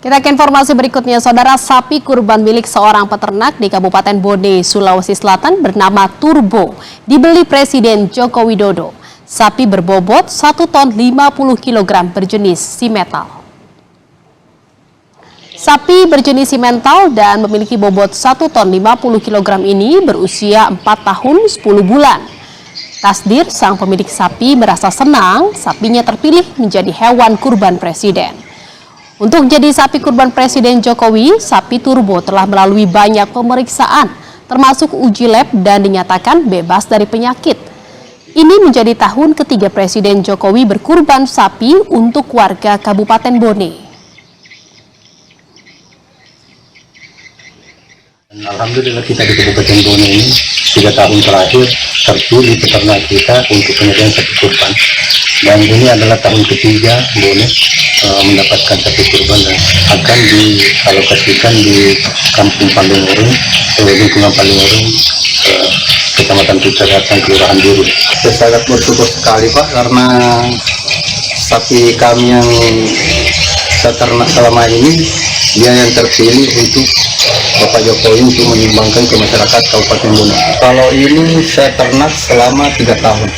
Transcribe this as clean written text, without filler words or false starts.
Kita ke informasi berikutnya, saudara. Sapi kurban milik seorang peternak di Kabupaten Bone, Sulawesi Selatan bernama Turbo dibeli Presiden Joko Widodo. Sapi berbobot 1 ton 50 kg berjenis simental. Sapi berjenis simental dan memiliki bobot 1 ton 50 kg ini berusia 4 tahun 10 bulan. Tasdir, sang pemilik sapi, merasa senang sapinya terpilih menjadi hewan kurban Presiden. Untuk jadi sapi kurban Presiden Jokowi, sapi Turbo telah melalui banyak pemeriksaan, termasuk uji lab dan dinyatakan bebas dari penyakit. Ini menjadi tahun ketiga Presiden Jokowi berkurban sapi untuk warga Kabupaten Bone. Alhamdulillah kita di Kabupaten Bone ini 3 tahun terakhir terpilih peternak kita untuk penyediaan sapi kurban. Dan ini adalah tahun ketiga Bone mendapatkan sapi kurban dan akan dialokasikan di Kampung Palingurung, lingkungan Palingurung, Kecamatan Pucadatan, Kelurahan Biru. Saya sangat bersyukur sekali Pak, karena sapi kami yang saya ternak selama ini dia yang terpilih untuk Bapak Jokowi untuk menyumbangkan ke masyarakat Kabupaten Bone. Kalau ini saya ternak selama 3 tahun.